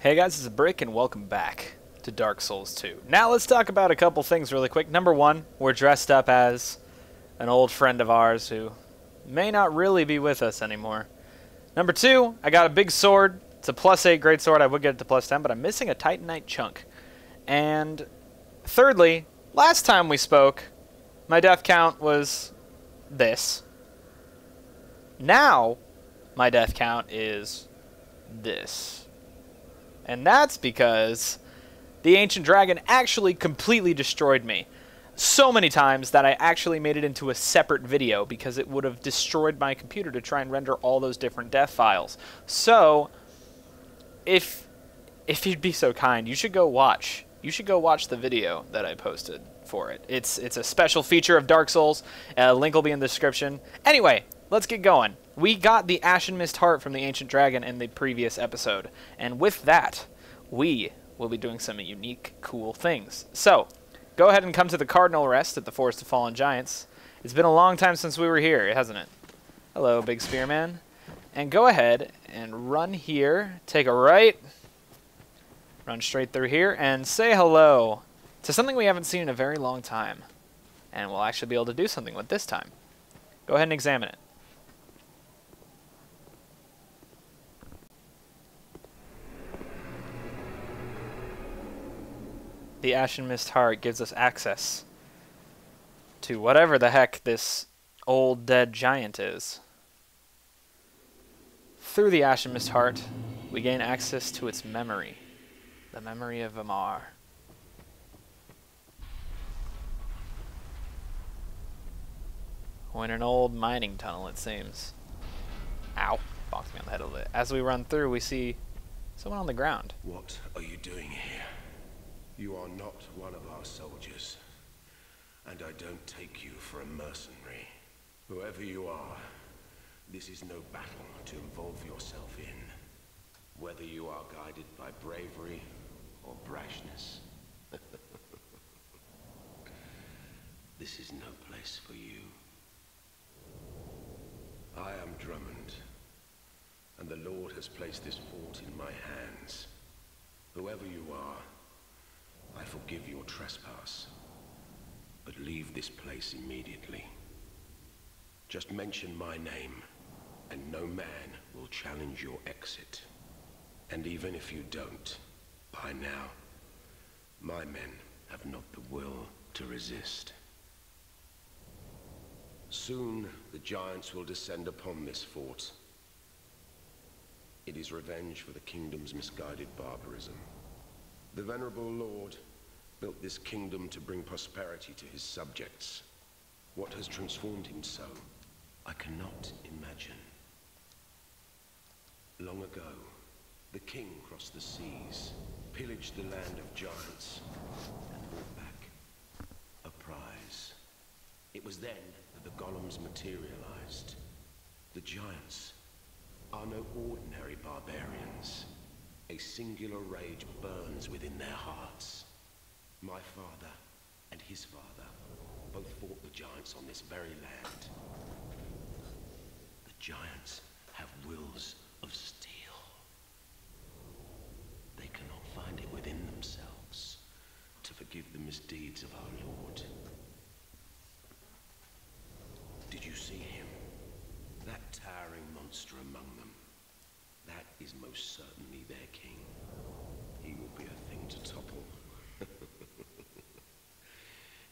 Hey guys, it's Brick and welcome back to Dark Souls 2. Now let's talk about a couple things really quick. Number one, we're dressed up as an old friend of ours who may not really be with us anymore. Number two, I got a big sword. It's a +8 great sword. I would get it to +10, but I'm missing a Titanite chunk. And thirdly, last time we spoke, my death count was this. Now, my death count is this. And that's because the Ancient Dragon actually completely destroyed me. So many times that I actually made it into a separate video because it would have destroyed my computer to try and render all those different death files. So, if you'd be so kind, you should go watch. You should go watch the video that I posted for it. It's a special feature of Dark Souls. Link will be in the description. Anyway, let's get going. We got the Ashen Mist Heart from the Ancient Dragon in the previous episode. And with that, we will be doing some unique, cool things. So, go ahead and come to the Cardinal Rest at the Forest of Fallen Giants. It's been a long time since we were here, hasn't it? Hello, Big Spearman. And go ahead and run here, take a right, run straight through here, and say hello to something we haven't seen in a very long time. And we'll actually be able to do something with this time. Go ahead and examine it. The Ashen Mist Heart gives us access to whatever the heck this old dead giant is. Through the Ashen Mist Heart, we gain access to its memory, the memory of Amar. We're in an old mining tunnel, it seems. Ow, bonked me on the head a little bit. As we run through, we see someone on the ground. What are you doing here? You are not one of our soldiers, and I don't take you for a mercenary. Whoever you are, this is no battle to involve yourself in, whether you are guided by bravery or brashness. This is no place for you. I am Drummond, and the Lord has placed this fort in my hands. Whoever you are, I forgive your trespass, but leave this place immediately. Just mention my name, and no man will challenge your exit. And even if you don't, by now, my men have not the will to resist. Soon, the giants will descend upon this fort. It is revenge for the kingdom's misguided barbarism. The venerable Lord built this kingdom to bring prosperity to his subjects. What has transformed him so, I cannot imagine. Long ago, the king crossed the seas, pillaged the land of giants, and brought back a prize. It was then that the golems materialized. The giants are no ordinary barbarians. A singular rage burns within their hearts. My father and his father both fought the giants on this very land. The giants have wills of steel. They cannot find it within themselves to forgive the misdeeds of our Lord. Did you see him? That towering monster among them. That is most certainly their king. He will be a thing to topple.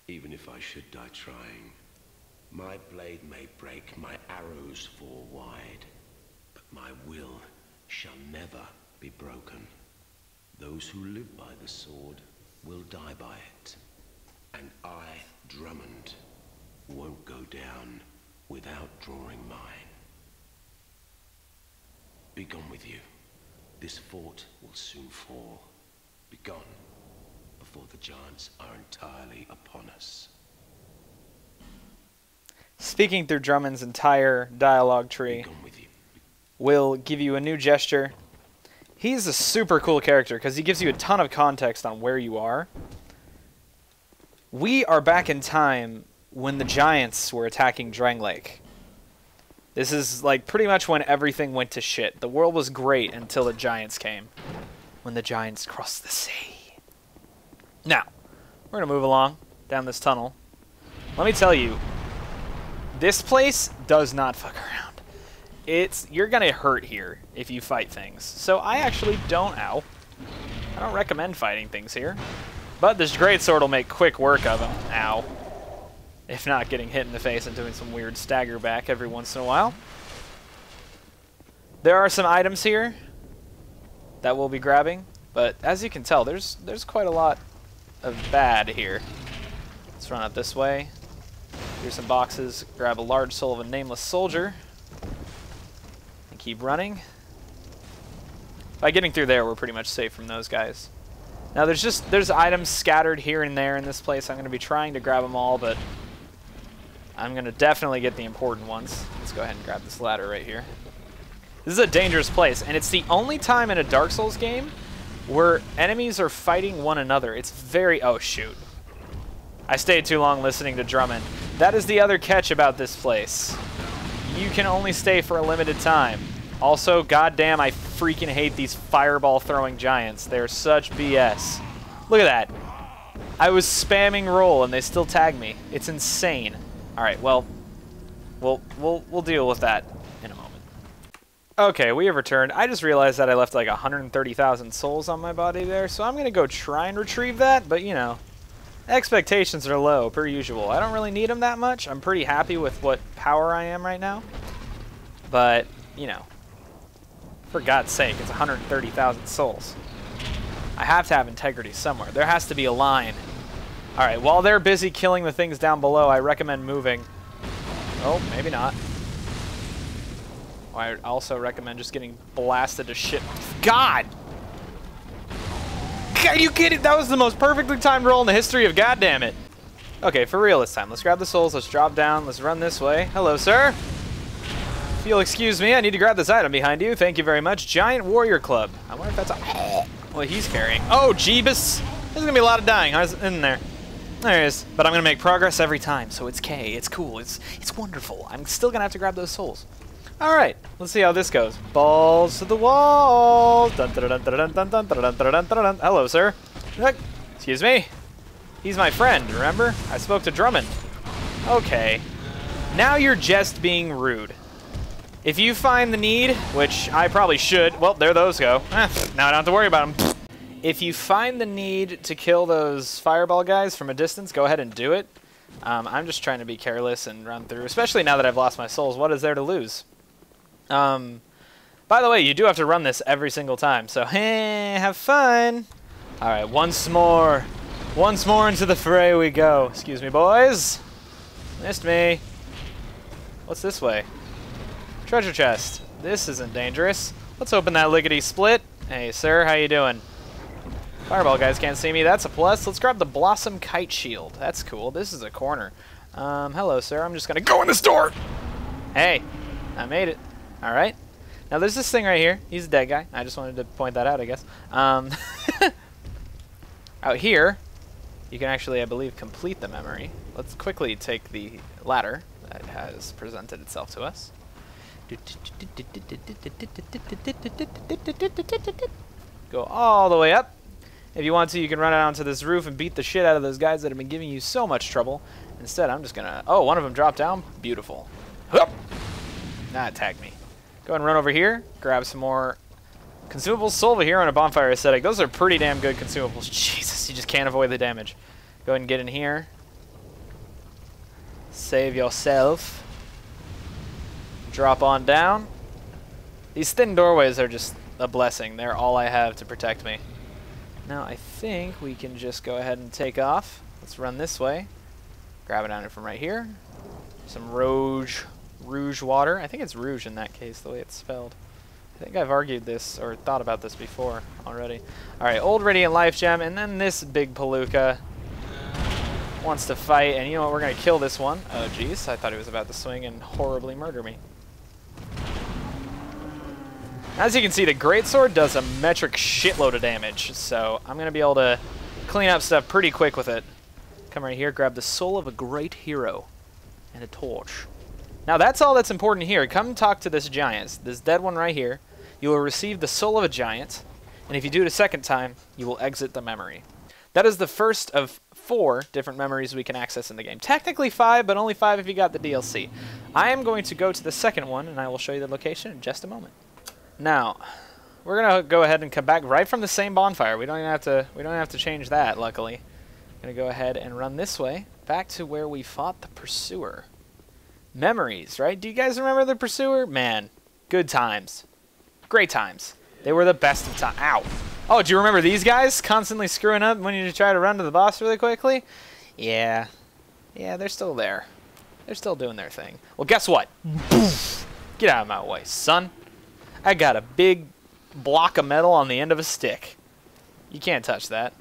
Even if I should die trying, my blade may break, my arrows fall wide, but my will shall never be broken. Those who live by the sword will die by it, and I, Drummond, won't go down without drawing mine. Be gone with you. This fort will soon fall. Be gone before the giants are entirely upon us. Speaking through Drummond's entire dialogue tree will give you a new gesture. He's a super cool character because he gives you a ton of context on where you are. We are back in time when the giants were attacking Drang Lake. This is like pretty much when everything went to shit. The world was great until the giants came. when the giants cross the sea. Now, we're going to move along down this tunnel. Let me tell you, this place does not fuck around. You're going to hurt here if you fight things. So I actually don't, I don't recommend fighting things here. But this greatsword will make quick work of them. Ow. If not getting hit in the face and doing some weird stagger back every once in a while. There are some items here that we'll be grabbing, but as you can tell, there's quite a lot of bad here. Let's run up this way. Here's some boxes. Grab a large soul of a nameless soldier. And keep running. By getting through there, we're pretty much safe from those guys. Now there's items scattered here and there in this place. I'm going to be trying to grab them all, but I'm going to definitely get the important ones. Let's go ahead and grab this ladder right here. This is a dangerous place, and it's the only time in a Dark Souls game where enemies are fighting one another. It's very... Oh, shoot. I stayed too long listening to Drummond. That is the other catch about this place. You can only stay for a limited time. Also, goddamn, I freaking hate these fireball-throwing giants. They're such BS. Look at that. I was spamming roll, and they still tag me. It's insane. All right, well, we'll deal with that in a moment. Okay, we have returned. I just realized that I left like 130,000 souls on my body there, so I'm going to go try and retrieve that, but you know, expectations are low, per usual. I don't really need them that much. I'm pretty happy with what power I am right now, but, you know, for God's sake, it's 130,000 souls. I have to have integrity somewhere. There has to be a line. All right, while they're busy killing the things down below, I recommend moving. Oh, maybe not. I also recommend just getting blasted to shit. God! Are you kidding? That was the most perfectly timed roll in the history of goddammit. Okay, for real this time. Let's grab the souls. Let's drop down. Let's run this way. Hello, sir. If you'll excuse me, I need to grab this item behind you. Thank you very much. Giant Warrior Club. I wonder if that's a... what he's carrying. Oh, Jeebus. There's going to be a lot of dying. How's it in there? There it is. But I'm going to make progress every time, so it's K. It's cool. It's wonderful. I'm still going to have to grab those souls. All right, let's see how this goes. Balls to the wall. Dun, dun, dun, dun, dun, dun, dun, dun, dun, dun, dun. Hello, sir. Excuse me. He's my friend, remember? I spoke to Drummond. Okay. Now you're just being rude. If you find the need, which I probably should, well, there those go. Now I don't have to worry about them. If you find the need to kill those fireball guys from a distance, go ahead and do it. I'm just trying to be careless and run through, especially now that I've lost my souls. What is there to lose? By the way, you do have to run this every single time, so hey, have fun. All right, once more into the fray we go. Excuse me, boys. Missed me. What's this way? Treasure chest. This isn't dangerous. Let's open that lickety-split. Hey, sir, how you doing? Fireball guys can't see me. That's a plus. Let's grab the Blossom Kite Shield. That's cool. This is a corner. Hello, sir. I'm just gonna go in this door. Hey, I made it. All right. Now there's this thing right here. He's a dead guy. I just wanted to point that out, I guess. Out here, you can actually, I believe, complete the memory. Let's quickly take the ladder that has presented itself to us. Go all the way up. If you want to, you can run out onto this roof and beat the shit out of those guys that have been giving you so much trouble. Instead, I'm just gonna... Oh, one of them dropped down. Beautiful. Hup. Nah, attack me. Go and run over here. Grab some more consumables. Solva here on a bonfire aesthetic. Those are pretty damn good consumables. Jesus, you just can't avoid the damage. Go ahead and get in here. Save yourself. Drop on down. These thin doorways are just a blessing. They're all I have to protect me. Now I think we can just go ahead and take off. Let's run this way. Grab it on it from right here. Some rouge water. I think it's rouge in that case, the way it's spelled. I think I've argued this or thought about this before already. All right, old Radiant Life Gem, and then this big palooka wants to fight, and you know what? We're gonna kill this one. Oh, jeez, I thought he was about to swing and horribly murder me. As you can see, the greatsword does a metric shitload of damage, so I'm going to be able to clean up stuff pretty quick with it. Come right here, grab the soul of a great hero, and a torch. Now that's all that's important here. Come talk to this giant, this dead one right here. You will receive the soul of a giant. And if you do it a second time, you will exit the memory. That is the first of 4 different memories we can access in the game. Technically 5, but only 5 if you got the DLC. I am going to go to the second one, and I will show you the location in just a moment. Now, we're gonna go ahead and come back right from the same bonfire. We don't even have to change that, luckily. I'm gonna go ahead and run this way, back to where we fought the Pursuer. Memories, right? Do you guys remember the Pursuer? Man, good times. Great times. They were the best of time. Ow. Oh, do you remember these guys constantly screwing up when you try to run to the boss really quickly? Yeah. Yeah, they're still there. They're still doing their thing. Well, guess what? Get out of my way, son. I got a big block of metal on the end of a stick. You can't touch that.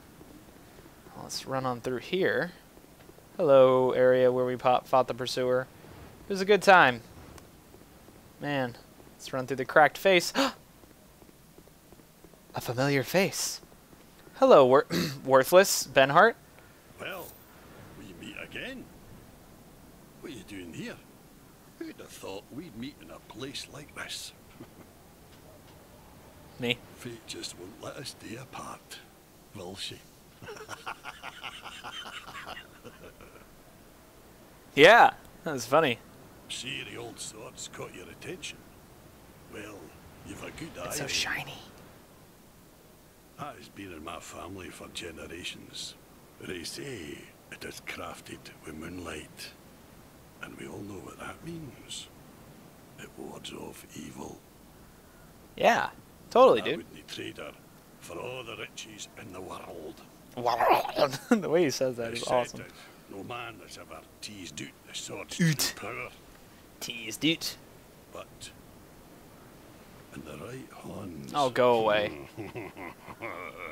Let's run on through here. Hello, area where we fought the Pursuer. It was a good time. Man, let's run through the cracked face. A familiar face. Hello, worthless Benhart. Well, we meet again. What are you doing here? Who'd have thought we'd meet in a place like this? Me. Fate just won't let us stay apart, will she? Yeah, that was funny. See, the old sword's caught your attention. Well, you've a good eye. It's so shiny. That has been in my family for generations. They say it is crafted with moonlight. And we all know what that means. It wards off evil. Yeah, totally, I dude. wouldn't trade her for all the riches in the world. The way he says that is awesome. That no man has ever teased out the sword's true power. Teased it. But in the right hands. Oh, go away.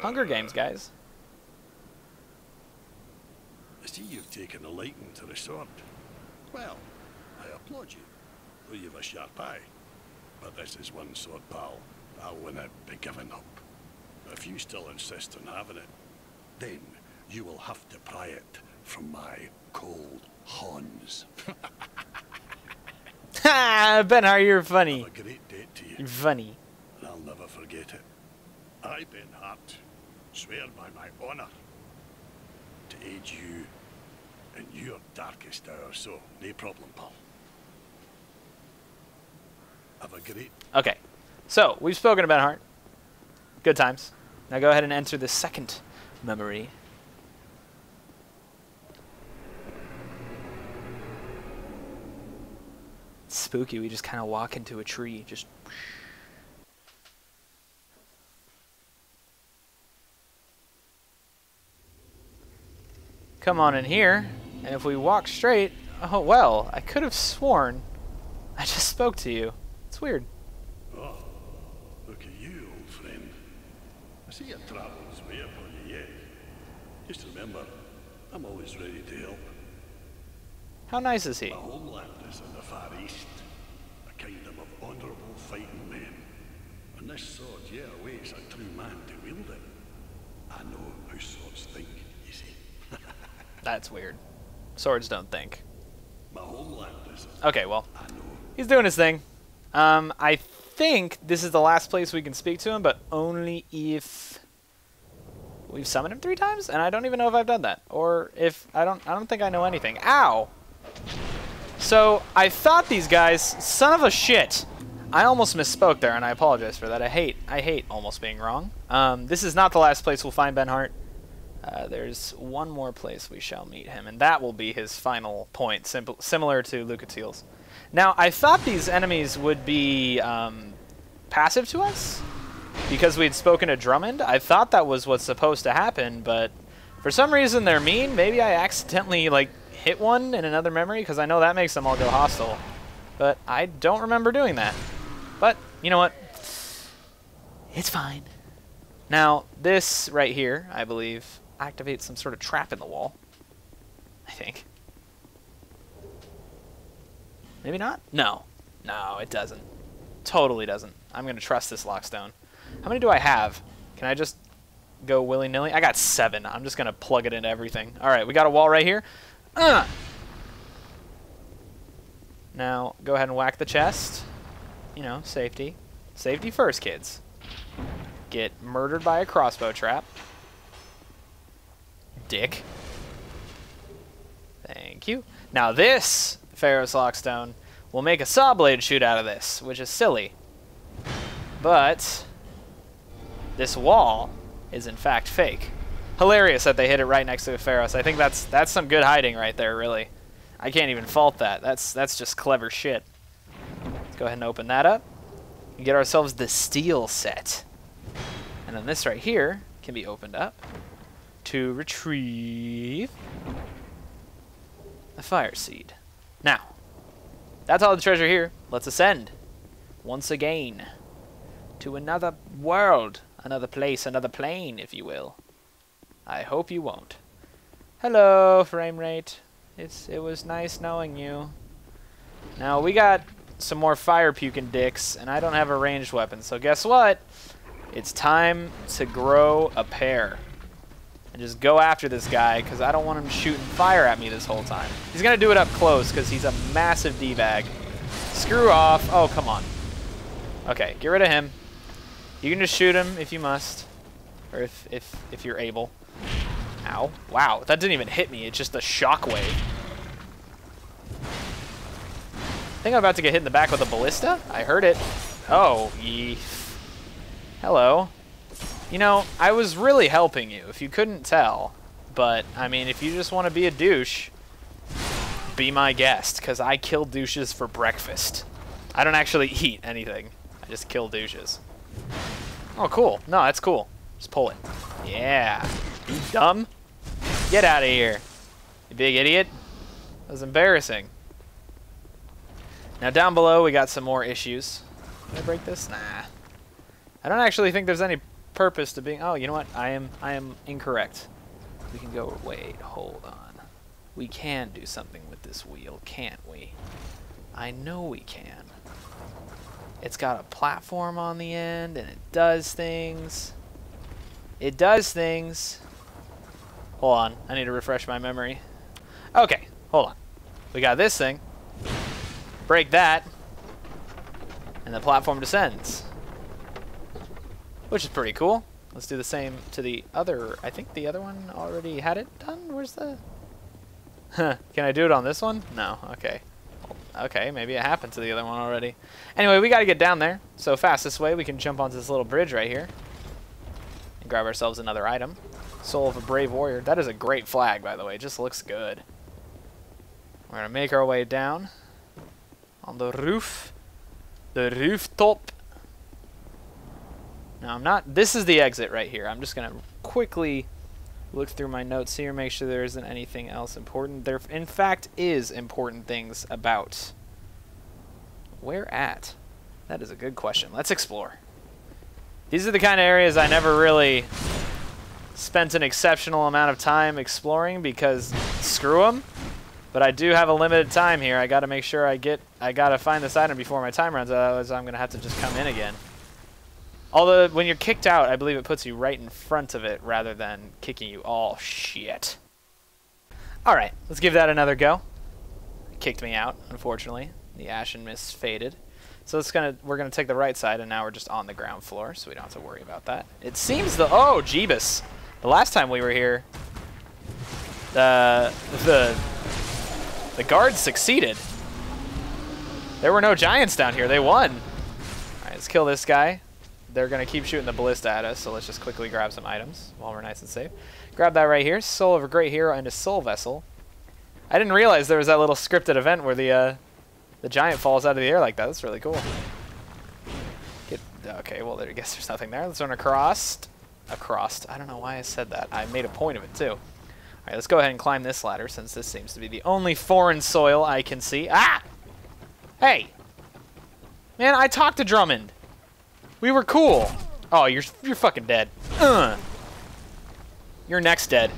Hunger Games, guys. I see you've taken a liking to the sword. Well, I applaud you, though you've a sharp eye. But this is one sword, pal. I wouldn't be giving up. If you still insist on having it, then you will have to pry it from my cold hands. Ha! Benhart, you're funny. I have a great debt to you. You're funny. And I'll never forget it. I, BENHART, swear by my honor to aid you in your darkest hour, so no problem, pal. Have a great... Okay, so we've spoken to Benhart. Good times. Now go ahead and enter the second memory. It's spooky. We just kind of walk into a tree. Just... Come on in here, and if we walk straight... Oh, well, I could have sworn I just spoke to you. It's weird. Oh, look at you, old friend. I see your travels way upon you yet. Just remember, I'm always ready to help. How nice is he? My homeland is in the Far East, a kingdom of honourable fighting men. And this sword, yeah, awaits a true man to wield it. I know how swords think, you see. That's weird. Swords don't think. My homeland is... Okay, well, I know. he's doing his thing. I think this is the last place we can speak to him, but only if we've summoned him 3 times, and I don't even know if I've done that, or if I don't think I know anything. Ow! So I thought these guys, son of a shit. I almost misspoke there, and I apologize for that. I hate almost being wrong. This is not the last place we'll find BENHART. There's one more place we shall meet him, and that will be his final point, similar to Lucatiel's. Now, I thought these enemies would be passive to us, because we'd spoken to Drummond. I thought that was what's supposed to happen, but for some reason they're mean. Maybe I accidentally, like, hit one in another memory, because I know that makes them all go hostile. But I don't remember doing that. But, you know what? It's fine. Now, this right here, I believe, activates some sort of trap in the wall. I think. Maybe not? No. No, it doesn't. Totally doesn't. I'm going to trust this lockstone. How many do I have? Can I just go willy-nilly? I got 7. I'm just going to plug it into everything. Alright, we got a wall right here. Now, go ahead and whack the chest. You know, safety. Safety first, kids. get murdered by a crossbow trap. Dick. Thank you. Now this Pharaoh's Lockstone will make a saw blade shoot out of this, which is silly. But this wall is in fact fake. Hilarious that they hit it right next to a Pharaoh's. I think that's some good hiding right there, really. I can't even fault that. That's just clever shit. Let's go ahead and open that up. And get ourselves the steel set. And then this right here can be opened up to retrieve a fire seed. Now, that's all the treasure here. Let's ascend once again to another world, another place, another plane, if you will. I hope you won't. Hello, frame rate. It was nice knowing you. Now, we got some more fire-puking dicks, and I don't have a ranged weapon, so guess what? It's time to grow a pair. And just go after this guy, because I don't want him shooting fire at me this whole time. He's going to do it up close, because he's a massive D-bag. Screw off. Oh, come on. Okay, get rid of him. You can just shoot him if you must. Or if you're able. Ow. Wow, that didn't even hit me. It's just a shockwave. I think I'm about to get hit in the back with a ballista. I heard it. Oh, hello. You know, I was really helping you, if you couldn't tell. But, I mean, if you just want to be a douche, be my guest, because I kill douches for breakfast. I don't actually eat anything. I just kill douches. Oh, cool. No, that's cool. Just pull it. Yeah. You dumb? Get out of here, you big idiot. That was embarrassing. Now, down below, we got some more issues. Can I break this? Nah. I don't actually think there's any purpose to being... Oh, you know what? I am incorrect. We can go... Wait, hold on. We can do something with this wheel, can't we? I know we can. It's got a platform on the end, and it does things. It does things. Hold on. I need to refresh my memory. Okay, hold on. We got this thing. Break that. And the platform descends. Which is pretty cool. Let's do the same to the other. I think the other one already had it done. Where's the... Huh. Can I do it on this one? No. Okay. Okay, maybe it happened to the other one already. Anyway, we got to get down there. So fastest way, we can jump onto this little bridge right here. And grab ourselves another item. Soul of a Brave Warrior. That is a great flag, by the way. It just looks good. We're going to make our way down. On the roof. The rooftop. Now, I'm not... This is the exit right here. I'm just going to quickly look through my notes here, make sure there isn't anything else important. There, in fact, is important things about. Where at? That is a good question. Let's explore. These are the kind of areas I never really spent an exceptional amount of time exploring because screw them. But I do have a limited time here. I got to make sure I got to find this item before my time runs out, otherwise I'm going to have to just come in again. Although, when you're kicked out, I believe it puts you right in front of it rather than kicking you. Oh, shit. Alright, let's give that another go. It kicked me out, unfortunately. The Ashen mist faded. So we're going to take the right side, and now we're just on the ground floor, so we don't have to worry about that. It seems oh, Jeebus. The last time we were here, the guards succeeded. There were no giants down here. They won. Alright, let's kill this guy. They're going to keep shooting the ballista at us, so let's just quickly grab some items while we're nice and safe. Grab that right here. Soul of a Great Hero and a Soul Vessel. I didn't realize there was that little scripted event where the giant falls out of the air like that. That's really cool. Okay, well, I guess there's nothing there. Let's run across. I don't know why I said that. I made a point of it, too. All right, let's go ahead and climb this ladder, since this seems to be the only foreign soil I can see. Ah! Hey! Man, I talked to Drummond. We were cool. Oh, you're fucking dead. You're next dead.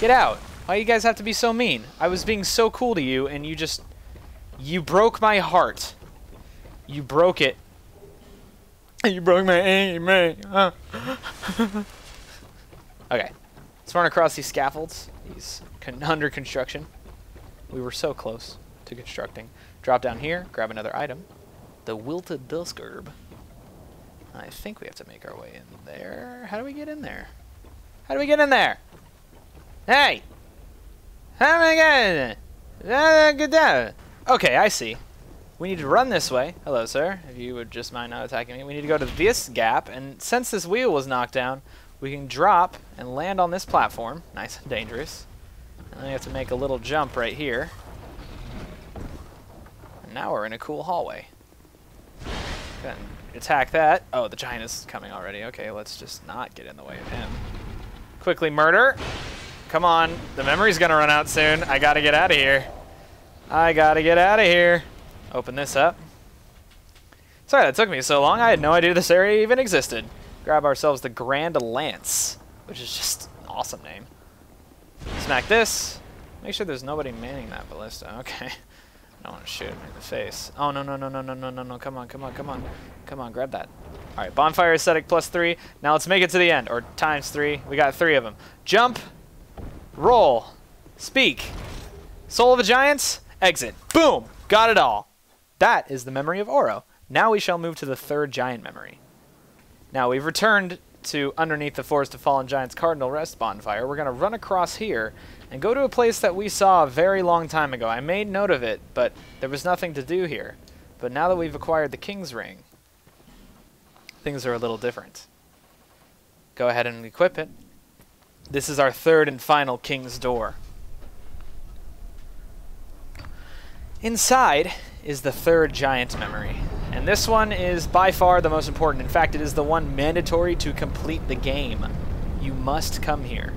Get out. Why you guys have to be so mean? I was being so cool to you, and you broke my heart. You broke it. You broke my aim, man. Okay. Let's run across these scaffolds. These under construction. We were so close to constructing. Drop down here. Grab another item. The Wilted Dusk Herb. I think we have to make our way in there. How do we get in there? How do we get in there? Hey! How do we get in there? Okay, I see. We need to run this way. Hello, sir. If you would just mind not attacking me. We need to go to this gap, and since this wheel was knocked down, we can drop and land on this platform. Nice and dangerous. And then we have to make a little jump right here. And now we're in a cool hallway. Go ahead and attack that. Oh, the giant is coming already. Okay, let's just not get in the way of him. Quickly murder. Come on. The memory's gonna run out soon. I gotta get out of here. I gotta get out of here. Open this up. Sorry that took me so long. I had no idea this area even existed. Grab ourselves the Grand Lance, which is just an awesome name. Smack this. Make sure there's nobody manning that ballista. Okay. I don't want to shoot him in the face. Oh, no, no, no, no, no, no, no, no. Come on, come on, come on. Come on, grab that. All right, bonfire aesthetic +3. Now let's make it to the end, or ×3. We got 3 of them. Jump, roll, speak. Soul of the Giants, exit. Boom, got it all. That is the memory of Oro. Now we shall move to the 3rd giant memory. Now we've returned to underneath the Forest of Fallen Giants Cardinal Rest bonfire. We're going to run across here and go to a place that we saw a very long time ago. I made note of it, but there was nothing to do here. But now that we've acquired the King's Ring, things are a little different. Go ahead and equip it. This is our 3rd and final King's Door. Inside is the 3rd giant memory. And this one is by far the most important. In fact, it is the one mandatory to complete the game. You must come here.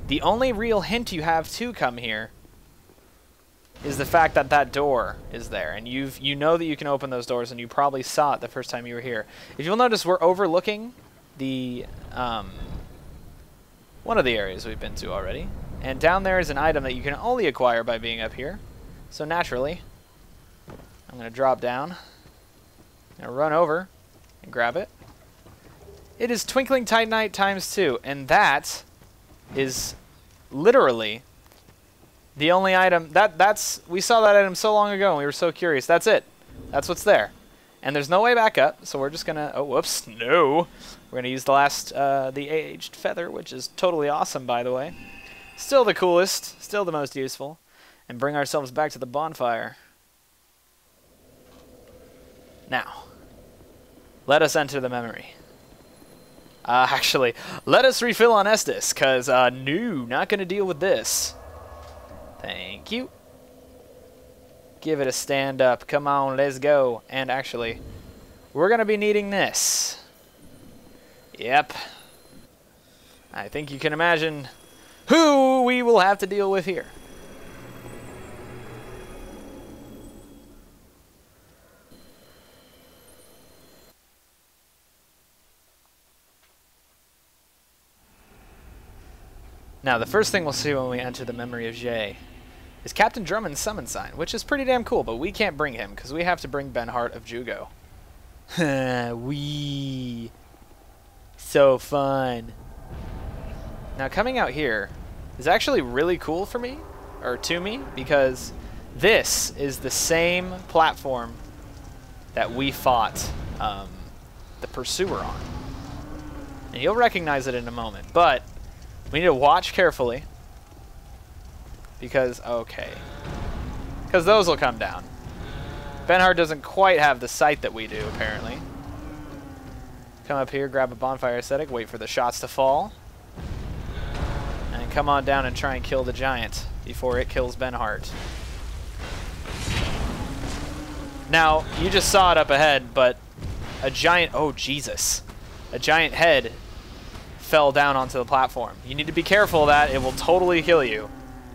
The only real hint you have to come here is the fact that that door is there. And you know that you can open those doors, and you probably saw it the first time you were here. If you'll notice, we're overlooking the one of the areas we've been to already. And down there is an item that you can only acquire by being up here. So naturally, I'm going to drop down. I'm going to run over and grab it. It is Twinkling Titanite ×2, and that is literally the only item. We saw that item so long ago, and we were so curious. That's it. That's what's there. And there's no way back up, so we're just going to... Oh, whoops. No. We're going to use the last, the aged feather, which is totally awesome, by the way. Still the coolest. Still the most useful. And bring ourselves back to the bonfire. Now, let us enter the memory. Actually, let us refill on Estus, because, no, not going to deal with this. Thank you. Give it a stand up. Come on, let's go. And actually, we're going to be needing this. Yep. I think you can imagine who we will have to deal with here. Now, the first thing we'll see when we enter the memory of Jay is Captain Drummond's summon sign, which is pretty damn cool, but we can't bring him, because we have to bring BENHART of Jugo. Wee. So fun. Now, coming out here is actually really cool for me, or to me, because this is the same platform that we fought the Pursuer on. And you'll recognize it in a moment, but we need to watch carefully because, okay, because those will come down. BENHART doesn't quite have the sight that we do, apparently. Come up here, grab a bonfire aesthetic, wait for the shots to fall, and come on down and try and kill the giant before it kills BENHART. Now, you just saw it up ahead, but a giant, oh Jesus, a giant head fell down onto the platform. You need to be careful of that. It will totally kill you.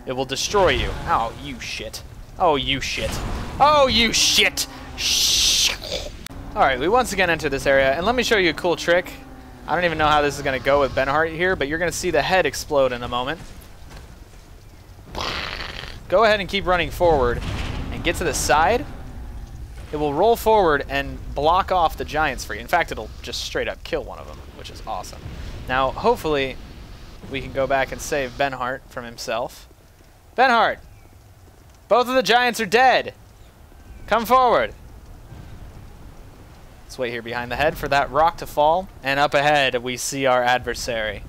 It will destroy you. Oh, you shit. Oh, you shit. Oh, you shit. Shh. Alright, we once again enter this area, and let me show you a cool trick. I don't even know how this is going to go with BENHART here, but you're going to see the head explode in a moment. Go ahead and keep running forward and get to the side. It will roll forward and block off the giants for you. In fact, it'll just straight up kill one of them, which is awesome. Now, hopefully, we can go back and save BENHART from himself. BENHART! Both of the giants are dead! Come forward! Let's wait here behind the head for that rock to fall. And up ahead, we see our adversary.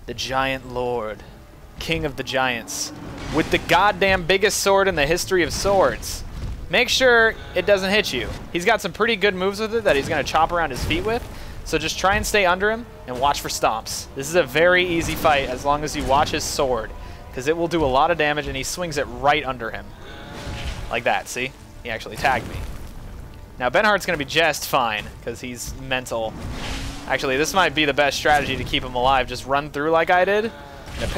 The Giant Lord. King of the Giants. With the goddamn biggest sword in the history of swords. Make sure it doesn't hit you. He's got some pretty good moves with it that he's going to chop around his feet with. So just try and stay under him and watch for stomps. This is a very easy fight as long as you watch his sword. Because it will do a lot of damage and he swings it right under him. Like that, see? He actually tagged me. Now BENHART'S going to be just fine because he's mental. Actually, this might be the best strategy to keep him alive. Just run through like I did.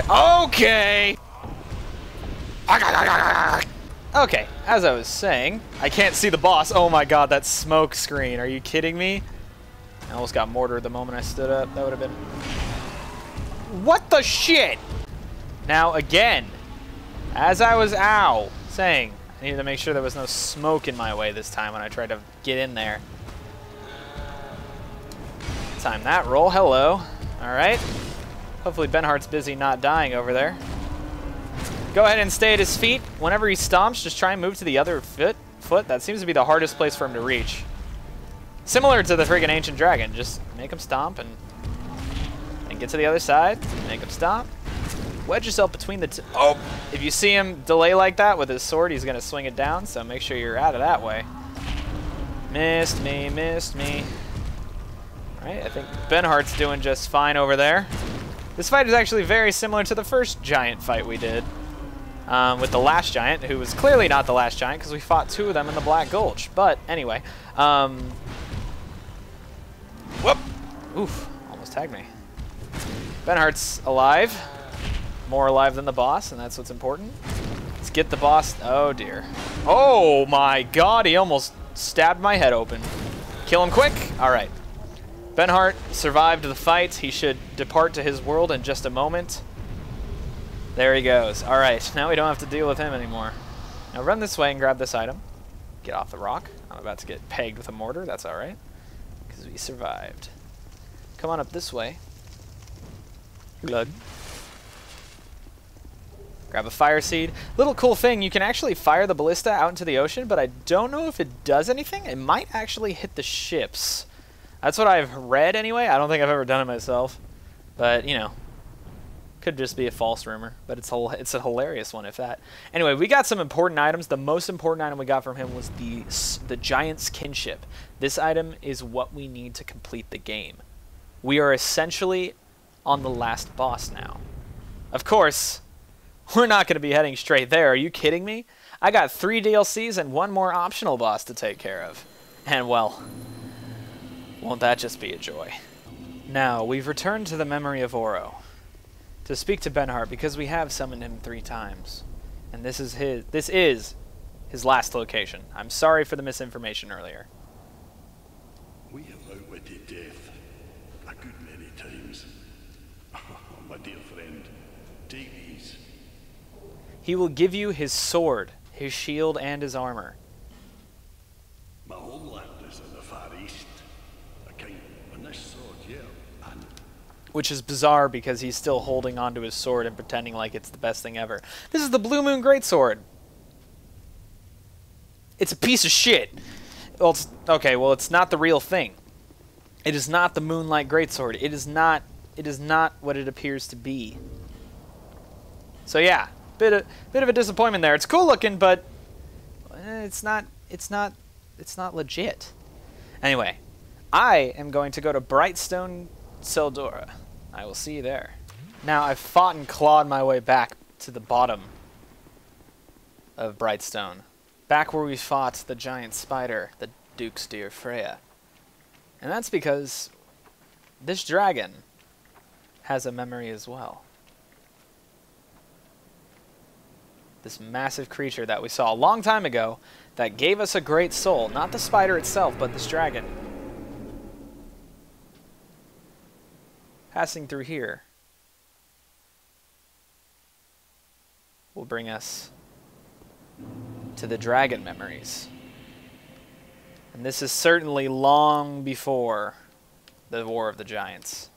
Okay! Okay, as I was saying, I can't see the boss. Oh my god, that smoke screen. Are you kidding me? I almost got mortared the moment I stood up. That would have been... What the shit? Now, again, as I was saying, I needed to make sure there was no smoke in my way this time when I tried to get in there. Time that roll. Hello. Alright. Hopefully BENHART'S busy not dying over there. Go ahead and stay at his feet. Whenever he stomps, just try and move to the other foot. That seems to be the hardest place for him to reach. Similar to the friggin' Ancient Dragon. Just make him stomp and get to the other side. Make him stomp. Wedge yourself between the two. Oh! If you see him delay like that with his sword, he's going to swing it down, so make sure you're out of that way. Missed me, missed me. Alright, I think BENHART'S doing just fine over there. This fight is actually very similar to the first giant fight we did. With the last giant, who was clearly not the last giant because we fought two of them in the Black Gulch. But anyway. Whoop! Oof, almost tagged me. BENHART'S alive. More alive than the boss, and that's what's important. Let's get the boss. Oh dear. Oh my god, he almost stabbed my head open. Kill him quick. Alright. BENHART survived the fight. He should depart to his world in just a moment. There he goes. Alright, now we don't have to deal with him anymore. Now run this way and grab this item. Get off the rock. I'm about to get pegged with a mortar. That's alright. Because we survived. Come on up this way. Glug. Grab a fire seed. Little cool thing, you can actually fire the ballista out into the ocean, but I don't know if it does anything. It might actually hit the ships. That's what I've read anyway. I don't think I've ever done it myself. But, you know, could just be a false rumor. But it's a hilarious one if that. Anyway, we got some important items. The most important item we got from him was the Giant's Kinship. This item is what we need to complete the game. We are essentially on the last boss now. Of course, we're not going to be heading straight there. Are you kidding me? I got 3 DLCs and 1 more optional boss to take care of. And, well, won't that just be a joy? Now, we've returned to the memory of Oro to speak to BENHART because we have summoned him 3 times. And this is his last location. I'm sorry for the misinformation earlier. We have outwitted death a good many times. Oh, my dear friend, take these. He will give you his sword, his shield, and his armor. My homeland is in the Far East. A king on this sword here, and Which is bizarre because he's still holding onto his sword and pretending like it's the best thing ever. This is the BLUEMOON Greatsword. It's a piece of shit. Well, it's not the real thing. It is not the Moonlight Greatsword. It is not what it appears to be. So yeah, bit of a disappointment there. It's cool looking, but it's not legit. Anyway, I am going to go to Brightstone Seldora. I will see you there. Now, I've fought and clawed my way back to the bottom of Brightstone. Back where we fought the giant spider, the Duke's dear Freya. And that's because this dragon has a memory as well. This massive creature that we saw a long time ago that gave us a great soul. Not the spider itself, but this dragon. Passing through here will bring us to the dragon memories. And this is certainly long before the War of the Giants.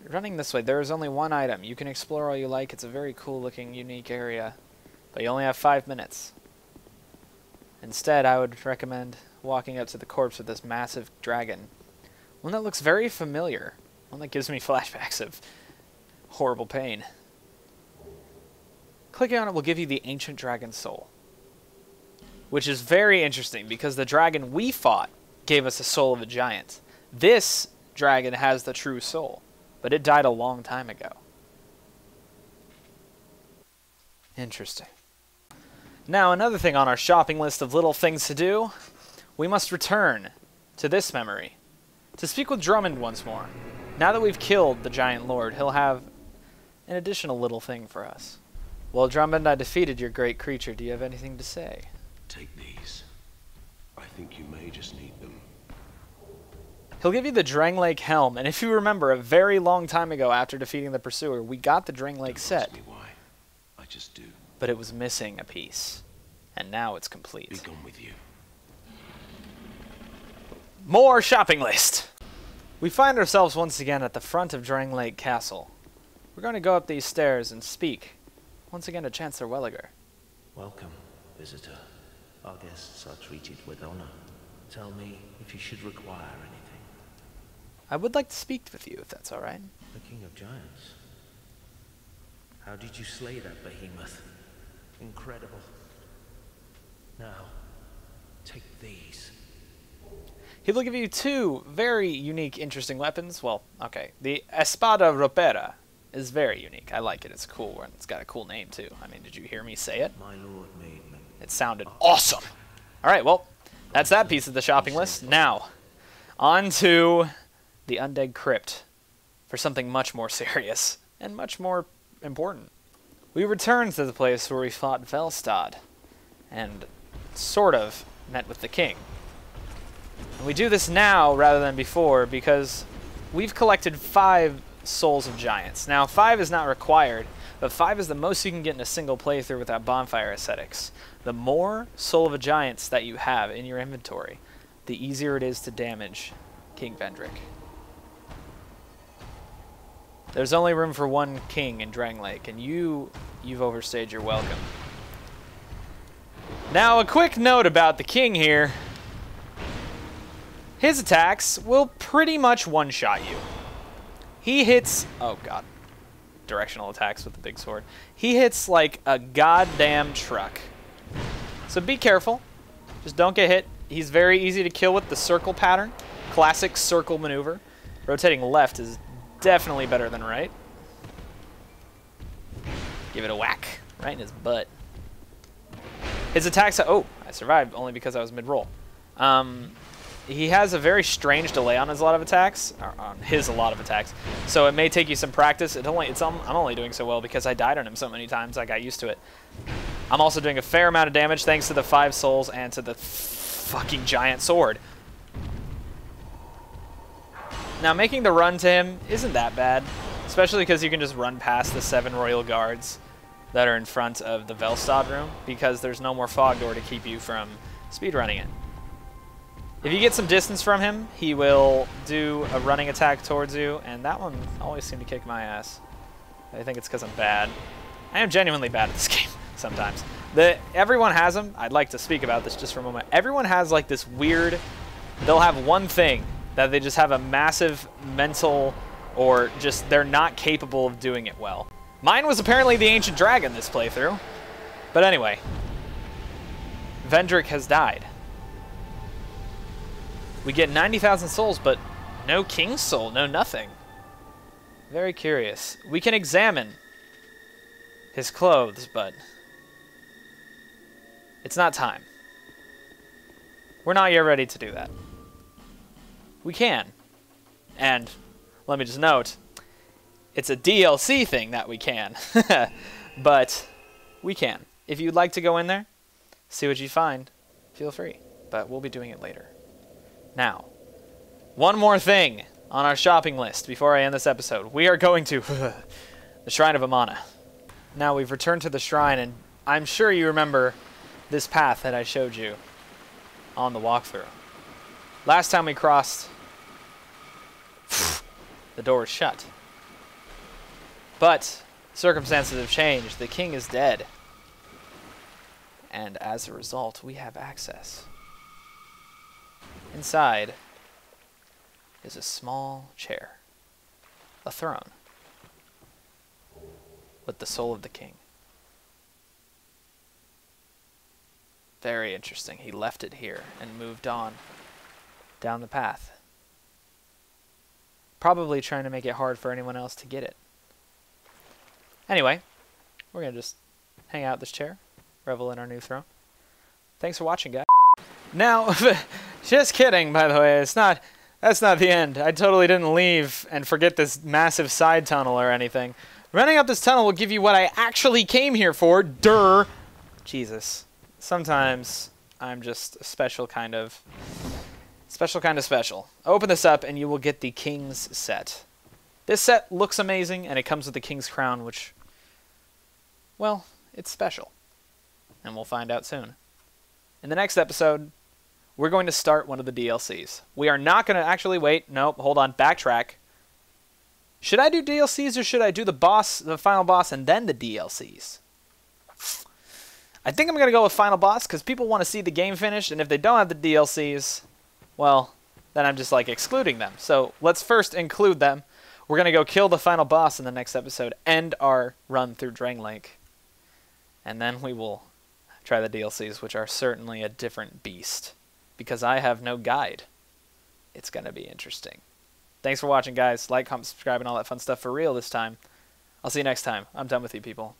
Running this way, there is only 1 item. You can explore all you like. It's a very cool looking, unique area. But you only have 5 minutes. Instead, I would recommend walking up to the corpse of this massive dragon. One that looks very familiar. One that gives me flashbacks of horrible pain. Clicking on it will give you the ancient dragon soul. Which is very interesting because the dragon we fought gave us a soul of a giant. This dragon has the true soul, but it died a long time ago. Interesting. Now, another thing on our shopping list of little things to do, we must return to this memory to speak with Drummond once more. Now that we've killed the giant lord, he'll have an additional little thing for us. Well, Drummond, I defeated your great creature. Do you have anything to say? Take these. I think you may just need them. He'll give you the Drang Lake helm, and if you remember, a very long time ago after defeating the pursuer, we got the Drang Lake set. Don't ask me why. I just do. But it was missing a piece, and now it's complete. Be gone with you. More shopping list! We find ourselves once again at the front of Drang Lake Castle. We're going to go up these stairs and speak once again to Chancellor Welliger. Welcome, visitor. Our guests are treated with honor. Tell me if you should require anything. I would like to speak with you, if that's all right. The King of Giants. How did you slay that behemoth? Incredible. Now, take these. He will give you two very unique, interesting weapons. Well, okay. The Espada Ropera is very unique. I like it. It's a cool one. It's got a cool name, too. I mean, did you hear me say it? My lord made them. It sounded awesome. All right, well, that's that piece of the shopping list. Now, on to the Undead Crypt for something much more serious and much more important. We returned to the place where we fought Velstad and sort of met with the king. And we do this now rather than before because we've collected 5 souls of giants. Now, 5 is not required, but 5 is the most you can get in a single playthrough without bonfire ascetics. The more soul of a giants that you have in your inventory, the easier it is to damage King Vendrick. There's only room for one king in Drang Lake, and you've overstayed your welcome. Now, a quick note about the king here. His attacks will pretty much one-shot you. He hits... oh, God. Directional attacks with the big sword. He hits like a goddamn truck. So be careful. Just don't get hit. He's very easy to kill with the circle pattern. Classic circle maneuver. Rotating left is definitely better than right. Give it a whack. Right in his butt. His attacks... oh, I survived only because I was mid-roll. He has a very strange delay on his a lot of attacks. So it may take you some practice. I'm only doing so well because I died on him so many times I got used to it. I'm also doing a fair amount of damage thanks to the 5 souls and to the fucking giant sword. Now, making the run to him isn't that bad, especially because you can just run past the 7 royal guards that are in front of the Velstad room because there's no more fog door to keep you from speedrunning it. If you get some distance from him, he will do a running attack towards you, and that one always seemed to kick my ass. I think it's because I'm bad. I am genuinely bad at this game sometimes. Everyone has them. I'd like to speak about this just for a moment. Everyone has like this weird... they'll have one thing that they just have a massive mental or just they're not capable of doing it well. Mine was apparently the Ancient Dragon this playthrough. But anyway, Vendrick has died. We get 90,000 souls, but no King's Soul, no nothing. Very curious. We can examine his clothes, but it's not time. We're not yet ready to do that. We can. And let me just note, it's a DLC thing that we can. But we can. If you'd like to go in there, see what you find, feel free. But we'll be doing it later. Now, one more thing on our shopping list before I end this episode. We are going to the Shrine of Amana. Now, we've returned to the shrine, and I'm sure you remember this path that I showed you on the walkthrough. Last time we crossed, the door was shut. But circumstances have changed. The king is dead. And as a result, we have access. Inside is a small chair. A throne. With the soul of the king. Very interesting. He left it here and moved on down the path. Probably trying to make it hard for anyone else to get it. Anyway, we're going to just hang out this chair, revel in our new throne. Thanks for watching, guys. Now, just kidding, by the way. That's not the end. I totally didn't leave and forget this massive side tunnel or anything. Running up this tunnel will give you what I actually came here for. DIRK. Jesus. Sometimes I'm just a special kind of special. Open this up and you will get the King's set. This set looks amazing and it comes with the King's crown, which, well, it's special. And we'll find out soon. In the next episode, we're going to start one of the DLCs. We are not going to actually wait. Nope, hold on. Backtrack. Should I do DLCs or should I do the final boss, and then the DLCs? I think I'm going to go with final boss because people want to see the game finished, and if they don't have the DLCs, well, then I'm just like excluding them. So let's first include them. We're going to go kill the final boss in the next episode, end our run through Drangleic, and then we will try the DLCs, which are certainly a different beast because I have no guide. It's going to be interesting. Thanks for watching, guys. Like, comment, subscribe, and all that fun stuff for real this time. I'll see you next time. I'm done with you, people.